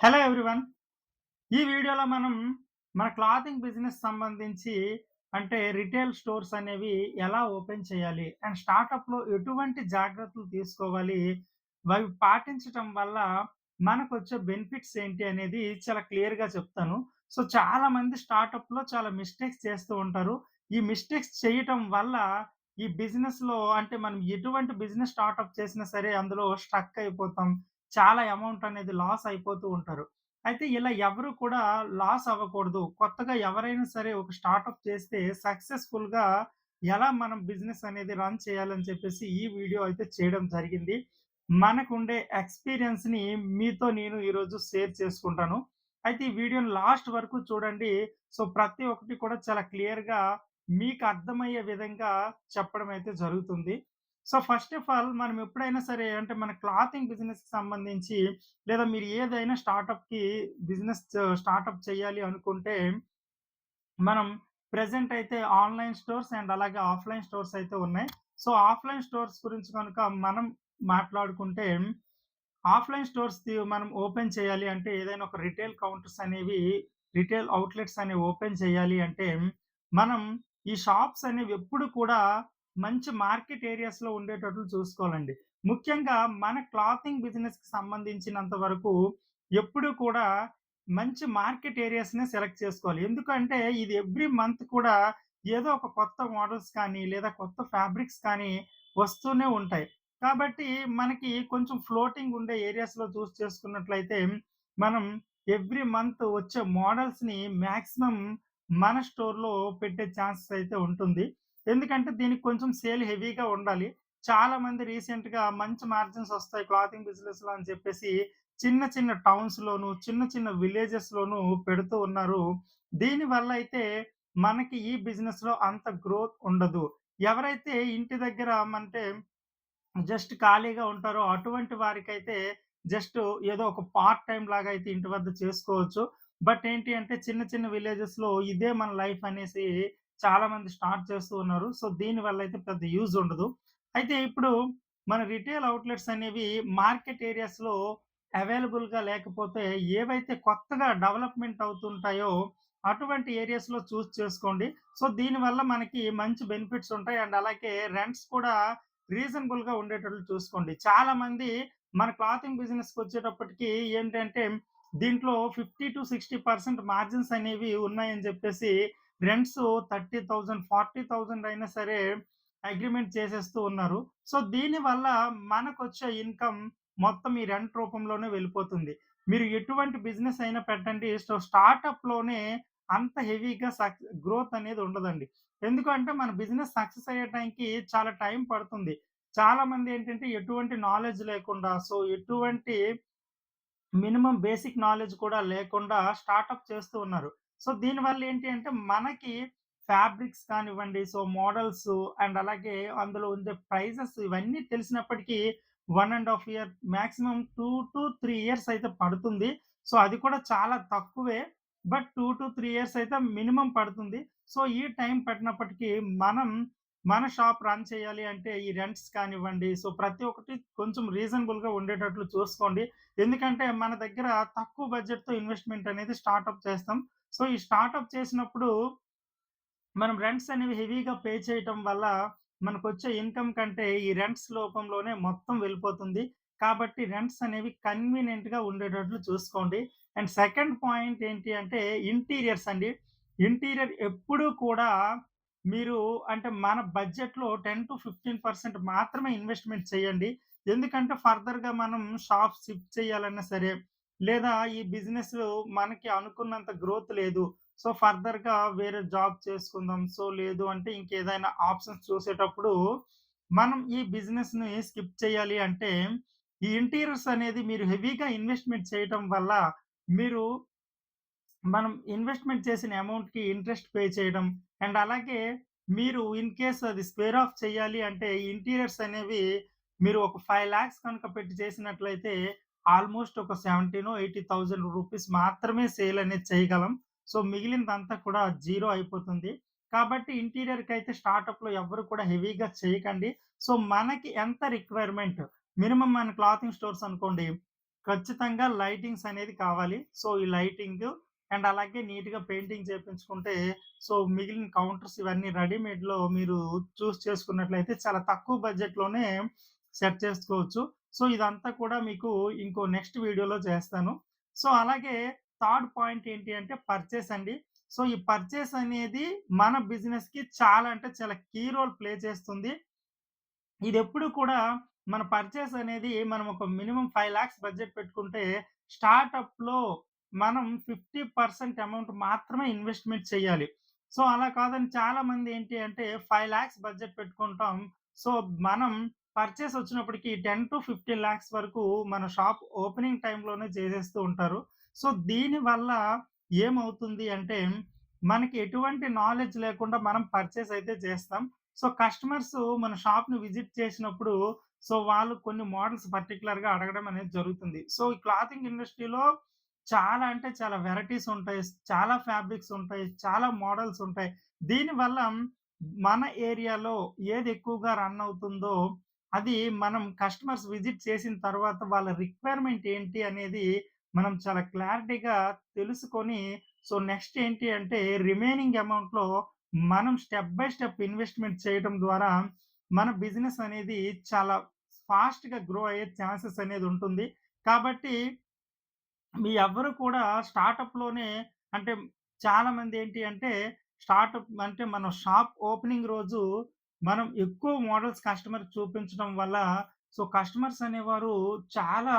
Hello everyone. ఈ వీడియోలో మనం మన క్లాతింగ్ బిజినెస్ సంబంధించి అంటే రిటైల్ స్టోర్స్ అనేవి ఎలా ఓపెన్ చేయాలి? అండ్ స్టార్టప్‌లో ఎటువంటి జాగ్రత్తలు తీసుకోవాలి? అవి పాటించటం వల్ల మనకొచ్చే బెనిఫిట్స్ ఏంటి అనేది చాలా క్లియర్‌గా చెప్తాను. సో, చాలామంది స్టార్టప్‌లో చాలా మిస్టేక్స్ చేస్తూ ఉంటారు. ఈ మిస్టేక్స్ చేయటం వల్ల ఈ బిజినెస్‌లో అంటే మనం ఎటువంటి బిజినెస్ స్టార్టప్ చేసినా సరే అందులో స్ట్రక్ అయిపోతాం. చాలా అమౌంట్ అనేది లాస్ అయిపోతూ ఉంటారు. అయితే ఇలా ఎవరు కూడా లాస్ అవ్వకూడదు. కొత్తగా ఎవరైనా సరే ఒక స్టార్టప్ చేస్తే సక్సెస్‌ఫుల్‌గా ఎలా మనం బిజినెస్ అనేది రన్ చేయాలని చెప్పేసి ఈ వీడియో అయితే చేయడం జరిగింది. మనకుండే ఎక్స్‌పీరియన్స్‌ని మీతో నేను ఈరోజు షేర్ చేసుకుంటాను. అయితే ఈ వీడియోని లాస్ట్ వరకు చూడండి. సో, ప్రతి ఒక్కటి కూడా చాలా క్లియర్‌గా మీకు అర్థమయ్యే విధంగా చెప్పడం అయితే జరుగుతుంది. సో, ఫస్ట్ ఆఫ్ ఆల్ మనం ఎప్పుడైనా సరే అంటే మన క్లాతింగ్ బిజినెస్‌కి సంబంధించి లేదా మీరు ఏదైనా బిజినెస్ స్టార్టప్ చేయాలి అనుకుంటే, మనం ప్రెజెంట్ అయితే ఆన్‌లైన్ స్టోర్స్ అండ్ అలాగే ఆఫ్‌లైన్ స్టోర్స్ అయితే ఉన్నాయి. సో, ఆఫ్‌లైన్ స్టోర్స్ గురించి గనుక మనం మాట్లాడుకుంటే, ఆఫ్‌లైన్ మనం ఓపెన్ చేయాలి అంటే ఏదైనా ఒక రిటైల్ అవుట్‌లెట్స్ అనేవి ఓపెన్ చేయాలి అంటే, మనం ఈ షాప్స్ అనేవి ఎప్పుడు కూడా మంచి మార్కెట్ ఏరియాస్‌లో ఉండేటట్లు చూసుకోవాలండి. ముఖ్యంగా మన క్లాతింగ్ బిజినెస్‌కి సంబంధించినంత వరకు ఎప్పుడు కూడా మంచి మార్కెట్ ఏరియాస్‌నే సెలెక్ట్ చేసుకోవాలి. ఎందుకంటే ఇది ఎవ్రీ మంత్ కూడా ఏదో ఒక కొత్త మోడల్స్ కానీ, లేదా కొత్త ఫ్యాబ్రిక్స్ కానీ వస్తూనే ఉంటాయి. కాబట్టి మనకి కొంచెం ఫ్లోటింగ్ ఉండే ఏరియాస్‌లో చేసుకున్నట్లయితే, మనం ఎవ్రీ మంత్ వచ్చే మోడల్స్‌ని మాక్సిమం మన స్టోర్‌లో పెట్టే ఛాన్సెస్ అయితే ఉంటుంది. ఎందుకంటే దీనికి కొంచెం సేల్ హెవీగా ఉండాలి. చాలామంది రీసెంట్‌గా మంచి మార్జిన్స్ వస్తాయి క్లాతింగ్ బిజినెస్‌లో అని చెప్పేసి చిన్న చిన్న టౌన్స్‌లోను, చిన్న చిన్న విలేజెస్‌లోను పెడుతూ ఉన్నారు. దీనివల్ల అయితే మనకి ఈ బిజినెస్‌లో అంత గ్రోత్ ఉండదు. ఎవరైతే ఇంటి దగ్గర జస్ట్ ఖాళీగా ఉంటారో అటువంటి వారికైతే జస్ట్ ఏదో ఒక పార్ట్ టైమ్ లాగా అయితే ఇంటి వద్ద చేసుకోవచ్చు. బట్ ఏంటి అంటే చిన్న చిన్న విలేజెస్‌లో ఇదే మన లైఫ్ అనేసి చాలామంది స్టార్ట్ చేస్తూ ఉన్నారు. సో, దీనివల్ల అయితే పెద్ద యూజ్ ఉండదు. అయితే ఇప్పుడు మన రిటైల్ అవుట్‌లెట్స్ అనేవి మార్కెట్ ఏరియాస్‌లో అవైలబుల్‌గా లేకపోతే ఏవైతే కొత్తగా డెవలప్‌మెంట్ అవుతుంటాయో అటువంటి ఏరియాస్‌లో చేసుకోండి. సో, దీనివల్ల మనకి మంచి బెనిఫిట్స్ ఉంటాయి. అండ్ అలాగే రెంట్స్ కూడా రీజనబుల్‌గా ఉండేటట్లు చూసుకోండి. చాలామంది మన క్లాతింగ్ బిజినెస్‌కొచ్చేటప్పటికి ఏంటంటే, దీంట్లో 50-60% మార్జిన్స్ అనేవి ఉన్నాయని చెప్పేసి రెంట్స్ 30,000, 40,000 అయినా సరే అగ్రీమెంట్ చేసేస్తూ ఉన్నారు. సో, దీనివల్ల మనకొచ్చే ఇన్‌కమ్ మొత్తం ఈ రెంట్ రూపంలోనే వెళ్ళిపోతుంది. మీరు ఎటువంటి బిజినెస్ అయినా పెట్టండి. సో, స్టార్టప్‌లోనే అంత హెవీగా గ్రోత్ అనేది ఉండదండి. ఎందుకంటే మన బిజినెస్ సక్సెస్ అయ్యే టైంకి చాలా టైం పడుతుంది. చాలామంది ఏంటంటే ఎటువంటి నాలెడ్జ్ లేకుండా ఎటువంటి మినిమమ్ బేసిక్ నాలెడ్జ్ కూడా లేకుండా స్టార్టప్ చేస్తూ ఉన్నారు. సో, దీనివల్ల ఏంటి అంటే మనకి ఫ్యాబ్రిక్స్ కానివ్వండి, సో, మోడల్స్ అండ్ అలాగే అందులో ఉండే ప్రైజెస్ ఇవన్నీ తెలిసినప్పటికీ 1 ½ ఇయర్ మాక్సిమం 2-3 ఇయర్స్ అయితే పడుతుంది. సో, అది కూడా చాలా తక్కువే. బట్ 2-3 ఇయర్స్ అయితే మినిమమ్ పడుతుంది. సో, ఈ టైం పట్టినప్పటికీ మనం మన షాప్ రన్ చేయాలి అంటే ఈ రెంట్స్ కానివ్వండి, సో, ప్రతి ఒక్కటి కొంచెం రీజనబుల్‌గా ఉండేటట్లు చూసుకోండి. ఎందుకంటే మన దగ్గర తక్కువ బడ్జెట్‌తో ఇన్వెస్ట్‌మెంట్ అనేది స్టార్టప్ చేస్తాం. సో, ఈ స్టార్టప్ చేసినప్పుడు మనం రెంట్స్ అనేవి హెవీగా పే చేయటం వల్ల మనకొచ్చే ఇన్‌కమ్ కంటే ఈ రెంట్స్ రూపంలోనే మొత్తం వెళ్ళిపోతుంది. కాబట్టి రెంట్స్ అనేవి కన్వీనియంట్‌గా ఉండేటట్లు చూసుకోండి. అండ్ సెకండ్ పాయింట్ ఏంటి అంటే ఇంటీరియర్స్ అండి. ఇంటీరియర్ ఎప్పుడూ కూడా మీరు అంటే మన బడ్జెట్‌లో 10-15% మాత్రమే ఇన్వెస్ట్‌మెంట్ చేయండి. ఎందుకంటే ఫర్దర్‌గా మనం షాప్ షిఫ్ట్ చేయాలన్నా సరే, లేదా ఈ బిజినెస్ మనకి అనుకున్నంత గ్రోత్ లేదు. సో, ఫర్దర్‌గా వేరే జాబ్ చేసుకుందాం. సో, లేదు అంటే ఇంకేదైనా ఆప్షన్స్ చూసేటప్పుడు మనం ఈ బిజినెస్‌ని స్కిప్ చేయాలి అంటే, ఈ ఇంటీరియర్స్ అనేది మీరు హెవీగా ఇన్వెస్ట్‌మెంట్ చేయటం వల్ల మీరు మనం ఇన్వెస్ట్‌మెంట్ చేసిన అమౌంట్‌కి ఇంట్రెస్ట్ పే చేయడం అండ్ అలాగే మీరు ఇన్ కేస్ అది స్క్వేర్ ఆఫ్ చేయాలి అంటే ఇంటీరియర్స్ అనేవి మీరు ఒక 5,00,000 కనుక పెట్టి చేసినట్లయితే ఆల్‌మోస్ట్ ఒక 70,000-80,000 రూపీస్ మాత్రమే సేల్ అనేది చేయగలం. సో, మిగిలినదంతా కూడా జీరో అయిపోతుంది. కాబట్టి ఇంటీరియర్‌కైతే స్టార్టప్‌లో ఎవ్వరు కూడా హెవీగా చేయకండి. సో, మనకి ఎంత రిక్వైర్‌మెంట్ మినిమమ్ మన క్లాతింగ్ స్టోర్స్ అనుకోండి. ఖచ్చితంగా లైటింగ్స్ అనేది కావాలి. సో, ఈ లైటింగు అండ్ అలాగే నీట్‌గా పెయింటింగ్ చేపించుకుంటే, సో, మిగిలిన కౌంటర్స్ ఇవన్నీ రెడీమేడ్‌లో మీరు చేసుకున్నట్లయితే చాలా తక్కువ బడ్జెట్‌లోనే సెట్ చేసుకోవచ్చు. సో, ఇదంతా కూడా మీకు ఇంకో నెక్స్ట్ వీడియోలో చేస్తాను. సో, అలాగే థర్డ్ పాయింట్ ఏంటి అంటే పర్చేస్ అండి. సో, ఈ పర్చేస్ అనేది మన బిజినెస్‌కి చాలా అంటే చాలా కీ రోల్ ప్లే చేస్తుంది. ఇదెప్పుడు కూడా మన పర్చేస్ అనేది మనం ఒక మినిమమ్ 5,00,000 బడ్జెట్ పెట్టుకుంటే, స్టార్టప్‌లో మనం 50% అమౌంట్ మాత్రమే ఇన్వెస్ట్‌మెంట్ చేయాలి. సో, అలా కాదని చాలామంది ఏంటి అంటే 5,00,000 బడ్జెట్ పెట్టుకుంటాం. సో, మనం పర్చేస్ వచ్చినప్పటికి 10,00,000-15,00,000 వరకు మన షాప్ ఓపెనింగ్ టైమ్‌లోనే చేసేస్తూ ఉంటారు. సో, దీనివల్ల ఏమవుతుంది అంటే, మనకి ఎటువంటి నాలెడ్జ్ లేకుండా మనం పర్చేస్ అయితే చేస్తాం. సో, కస్టమర్స్ మన షాప్‌ని విజిట్ చేసినప్పుడు, సో, వాళ్ళు కొన్ని మోడల్స్ పర్టిక్యులర్‌గా అడగడం అనేది జరుగుతుంది. సో, ఈ క్లాతింగ్ ఇండస్ట్రీలో చాలా అంటే చాలా వెరైటీస్ ఉంటాయి. చాలా ఫ్యాబ్రిక్స్ ఉంటాయి. చాలా మోడల్స్ ఉంటాయి. దీనివల్ల మన ఏరియాలో ఏది ఎక్కువగా రన్ అవుతుందో, అది మనం కస్టమర్స్ విజిట్ చేసిన తర్వాత వాళ్ళ రిక్వైర్మెంట్ ఏంటి అనేది మనం చాలా క్లారిటీగా తెలుసుకొని, సో, నెక్స్ట్ ఏంటి అంటే రిమైనింగ్ అమౌంట్‌లో మనం స్టెప్ బై స్టెప్ ఇన్వెస్ట్‌మెంట్ చేయడం ద్వారా మన బిజినెస్ అనేది చాలా ఫాస్ట్‌గా గ్రో అయ్యే ఛాన్సెస్ అనేది ఉంటుంది. కాబట్టి మీ ఎవ్వరు కూడా స్టార్టప్‌లోనే అంటే చాలామంది ఏంటి అంటే స్టార్టప్ అంటే మనం షాప్ ఓపెనింగ్ రోజు మనం ఎక్కువ మోడల్స్ కస్టమర్‌కి చూపించడం వల్ల సో, కస్టమర్స్ అనేవారు చాలా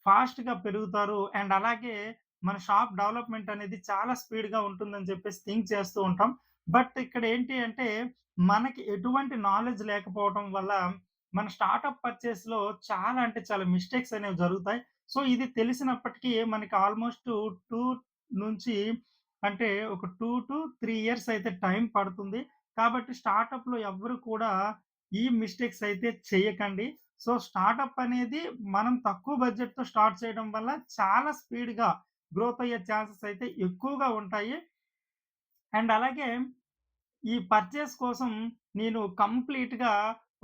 ఫాస్ట్‌గా పెరుగుతారు. అండ్ అలాగే మన షాప్ డెవలప్‌మెంట్ అనేది చాలా స్పీడ్‌గా ఉంటుందని చెప్పేసి థింక్ చేస్తూ ఉంటాం. బట్ ఇక్కడ ఏంటి అంటే మనకి ఎటువంటి నాలెడ్జ్ లేకపోవడం వల్ల మన స్టార్టప్ పర్చేస్‌లో చాలా అంటే చాలా మిస్టేక్స్ అనేవి జరుగుతాయి. సో, ఇది తెలిసినప్పటికీ మనకి ఆల్‌మోస్ట్ 2 నుంచి అంటే ఒక 2-3 ఇయర్స్ అయితే టైం పడుతుంది. కాబట్టి స్టార్టప్‌లో ఎవ్వరు కూడా ఈ మిస్టేక్స్ అయితే చేయకండి. సో, స్టార్టప్ అనేది మనం తక్కువ బడ్జెట్‌తో స్టార్ట్ చేయడం వల్ల చాలా స్పీడ్‌గా గ్రోత్ అయ్యే ఛాన్సెస్ అయితే ఎక్కువగా ఉంటాయి. అండ్ అలాగే ఈ పర్చేస్ కోసం నేను కంప్లీట్‌గా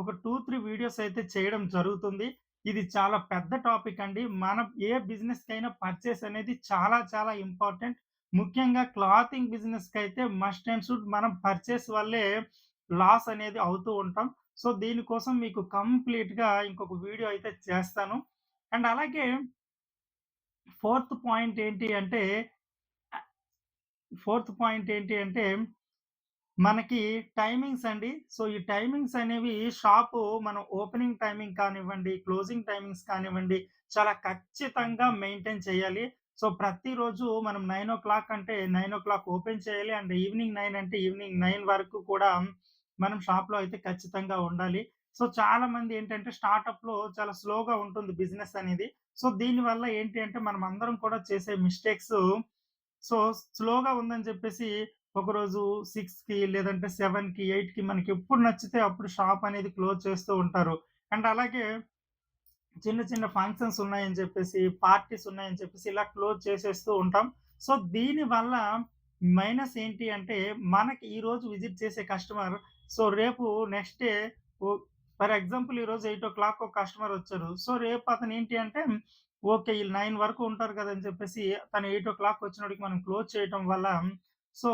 ఒక 2, 3 వీడియోస్ అయితే చేయడం జరుగుతుంది. ఇది చాలా పెద్ద టాపిక్ అండి. మనం ఏ బిజినెస్‌కైనా పర్చేస్ అనేది చాలా చాలా ఇంపార్టెంట్. ముఖ్యంగా క్లాతింగ్ బిజినెస్‌కైతే మస్ట్ అండ్ షుడ్ మనం పర్చేస్ వల్లే లాస్ అనేది అవుతూ ఉంటాం. సో, దీనికోసం మీకు కంప్లీట్‌గా ఇంకొక వీడియో అయితే చేస్తాను. అండ్ అలాగే ఫోర్త్ పాయింట్ ఏంటి అంటే ఆహ్, ఫోర్త్ పాయింట్ ఏంటి అంటే మనకి టైమింగ్స్ అండి. సో, ఈ టైమింగ్స్ అనేవి షాపు మనం ఓపెనింగ్ టైమింగ్ కానివ్వండి, క్లోజింగ్ టైమింగ్స్ కానివ్వండి, చాలా ఖచ్చితంగా మెయింటైన్ చేయాలి. సో, ప్రతిరోజు మనం 9:00 అంటే 9:00 ఓపెన్ చేయాలి. అండ్ ఈవినింగ్ 9 అంటే ఈవినింగ్ 9 వరకు కూడా మనం షాప్‌లో అయితే ఖచ్చితంగా ఉండాలి. సో, చాలామంది ఏంటంటే స్టార్టప్‌లో చాలా స్లోగా ఉంటుంది బిజినెస్ అనేది. సో, దీనివల్ల ఏంటి అంటే మనమందరం కూడా చేసే మిస్టేక్స్ సో, స్లోగా ఉందని చెప్పేసి ఒకరోజు 6కి లేదంటే 7కి, 8కి మనకెప్పుడు నచ్చితే అప్పుడు షాప్ అనేది క్లోజ్ చేస్తూ ఉంటారు. అండ్ అలాగే చిన్న చిన్న ఫంక్షన్స్ ఉన్నాయని చెప్పేసి, పార్టీస్ ఉన్నాయని చెప్పేసి ఇలా క్లోజ్ చేసేస్తూ ఉంటాం. సో, దీనివల్ల మైనస్ ఏంటి అంటే మనకి ఈరోజు విజిట్ చేసే కస్టమర్ సో, రేపు next day oh for example ఈరోజు 8:00 ఒక కస్టమర్ వచ్చారు. సో, రేపు అతను ఏంటి అంటే ఓకే. ఈళ్ళు 9 వరకు ఉంటారు కదా! అని చెప్పేసి తను 8:00 వచ్చినోడికి మనం క్లోజ్ చేయటం వల్ల so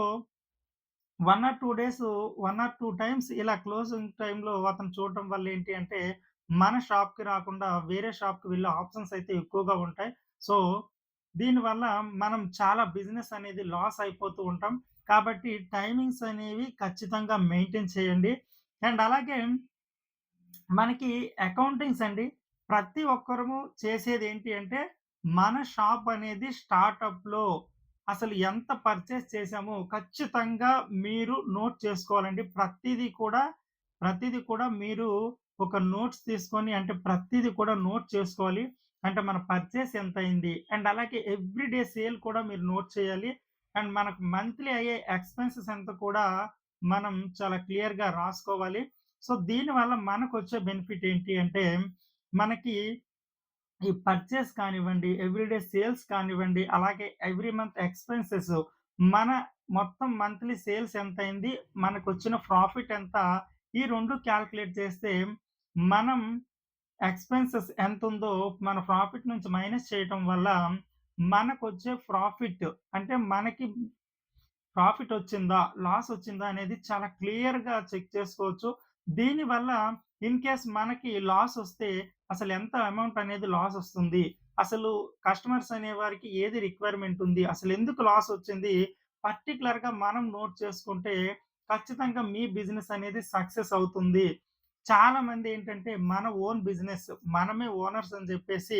1 or 2 days 1 or 2 times ఇలా క్లోజింగ్ టైమ్‌లో అతను చూడటం వల్ల ఏంటి అంటే, మన షాప్‌కి రాకుండా వేరే షాప్‌కి వెళ్ళే ఆప్షన్స్ అయితే ఎక్కువగా ఉంటాయి. సో, దీనివల్ల మనం చాలా బిజినెస్ అనేది లాస్ అయిపోతూ ఉంటాం. కాబట్టి టైమింగ్స్ అనేవి ఖచ్చితంగా మెయింటైన్ చేయండి. అండ్ అలాగే మనకి అకౌంటింగ్స్ అండి. ప్రతి ఒక్కరము చేసేదేంటి అంటే, మన షాప్ అనేది స్టార్టప్‌లో అసలు ఎంత పర్చేస్ చేశామో ఖచ్చితంగా మీరు నోట్ చేసుకోవాలండి. ప్రతీది కూడా మీరు ఒక నోట్స్ తీసుకొని అంటే ప్రతీది కూడా నోట్ చేసుకోవాలి. అంటే మన పర్చేస్ ఎంతయింది? అండ్ అలాగే ఎవ్రీ డే సేల్ కూడా మీరు నోట్ చేయాలి. అండ్ మనకు మంత్లీ అయ్యే ఎక్స్‌పెన్సెస్ ఎంత కూడా మనం చాలా క్లియర్‌గా రాసుకోవాలి. సో, దీనివల్ల మనకొచ్చే బెనిఫిట్ ఏంటి అంటే, మనకి ఈ పర్చేస్ కానివ్వండి, ఎవ్రీడే సేల్స్ కానివ్వండి, అలాగే ఎవ్రీ మంత్ ఎక్స్‌పెన్సెస్ మన మొత్తం మంత్లీ సేల్స్ ఎంతయింది, మనకొచ్చిన ప్రాఫిట్ ఎంత, ఈ 2 కాలిక్యులేట్ చేస్తే మనం ఎక్స్‌పెన్సెస్ ఎంతుందో మన ప్రాఫిట్ నుంచి మైనస్ చేయటం వల్ల మనకొచ్చే ప్రాఫిట్ అంటే మనకి ప్రాఫిటొచ్చిందా? లాసొచ్చిందా? అనేది చాలా క్లియర్‌గా చెక్ చేసుకోవచ్చు. దీనివల్ల ఇన్ కేస్ మనకి లాసొస్తే అసలెంత అమౌంట్ అనేది లాసొస్తుంది? అసలు కస్టమర్స్ అనేవారికి ఏది రిక్వైర్‌మెంట్ ఉంది? అసలెందుకు లాసొచ్చింది? పర్టిక్యులర్‌గా మనం నోట్ చేసుకుంటే ఖచ్చితంగా మీ బిజినెస్ అనేది సక్సెస్ అవుతుంది. చాలామందేంటంటే మన ఓన్ బిజినెస్ మనమే ఓనర్స్ అని జెప్పేసి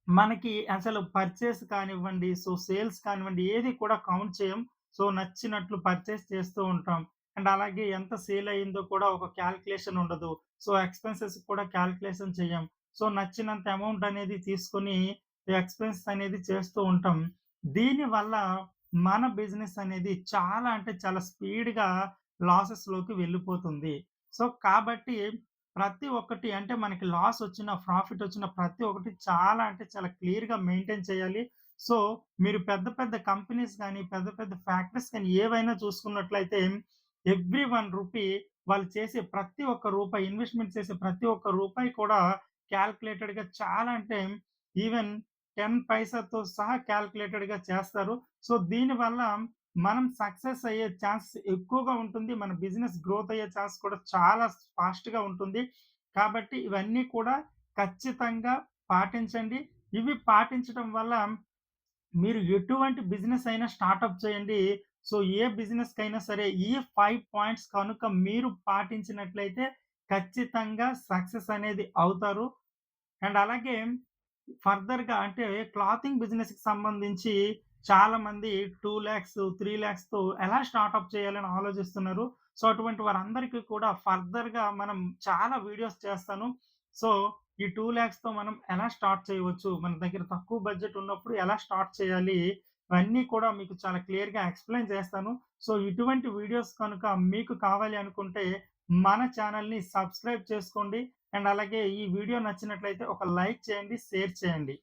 మనకి అసలు పర్చేస్ కానివ్వండి, సేల్స్ కానివ్వండి ఏది కూడా కౌంట్ చేయం. నచ్చినట్లు పర్చేస్ చేస్తూ ఉంటాం. అండ్ అలాగే ఎంత సేల్ అయిందో కూడా ఒక కాలిక్యులేషన్ ఉండదు. ఎక్స్‌పెన్సెస్ కూడా కాలిక్యులేషన్ చెయ్యం. నచ్చినంత అమౌంట్ అనేది తీసుకొని ఎక్స్‌పెన్స్ అనేది చేస్తూ ఉంటాం. దీనివల్ల మన బిజినెస్ అనేది చాలా అంటే చాలా స్పీడ్‌గా లాసెస్‌లోకి వెళ్ళిపోతుంది. కాబట్టి ప్రతి ఒక్కటి అంటే మనకి లాసొచ్చినా, ప్రాఫిటొచ్చినా ప్రతి ఒక్కటి చాలా అంటే చాలా క్లియర్‌గా మెయింటైన్ చేయాలి. సో, మీరు పెద్ద పెద్ద కంపెనీస్ గాని, పెద్ద పెద్ద ఫ్యాక్టరీస్ గాని ఏవైనా చూసుకున్నట్లయితే ఎవ్రీ 1 రూపీ వాళ్ళు చేసే ప్రతి ఒక్క రూపాయి ఇన్వెస్ట్‌మెంట్ చేసే ప్రతి ఒక్క రూపాయి కూడా కాలిక్యులేటెడ్‌గా చాలా అంటే ఈవెన్ 10 పైసాతో సహా కాలిక్యులేటెడ్‌గా చేస్తారు. దీనివల్ల మనం సక్సెస్ అయ్యే ఛాన్స్ ఎక్కువగా ఉంటుంది. మన బిజినెస్ గ్రోత్ అయ్యే ఛాన్స్ కూడా చాలా ఫాస్ట్‌గా ఉంటుంది. కాబట్టి ఇవన్నీ కూడా ఖచ్చితంగా పాటించండి. ఇవి పాటించటం వల్ల మీరు ఎటువంటి బిజినెస్ అయినా స్టార్టప్ చేయండి. ఏ బిజినెస్‌కైనా సరే ఈ 5 పాయింట్స్ కనుక మీరు పాటించినట్లయితే ఖచ్చితంగా సక్సెస్ అనేది అవుతారు. అండ్ అలాగే ఫర్దర్‌గా అంటే క్లాతింగ్ బిజినెస్‌కి సంబంధించి చాలామంది 2,00,000, 3,00,000తో ఎలా స్టార్టప్ చేయాలని ఆలోచిస్తున్నారు. అటువంటి వారందరికీ కూడా ఫర్దర్‌గా మనం చాలా వీడియోస్ చేస్తాను. సో, ఈ 2,00,000తో మనం ఎలా స్టార్ట్ చేయవచ్చు? మన దగ్గర తక్కువ బడ్జెట్ ఉన్నప్పుడు ఎలా స్టార్ట్ చేయాలి? ఇవన్నీ కూడా మీకు చాలా క్లియర్‌గా ఎక్స్‌ప్లెయిన్ చేస్తాను. ఇటువంటి వీడియోస్ కనుక మీకు కావాలి అనుకుంటే మన ఛానెల్‌ని సబ్స్క్రైబ్ చేసుకోండి. అండ్ అలాగే ఈ వీడియో నచ్చినట్లయితే ఒక లైక్ చేయండి, షేర్ చేయండి.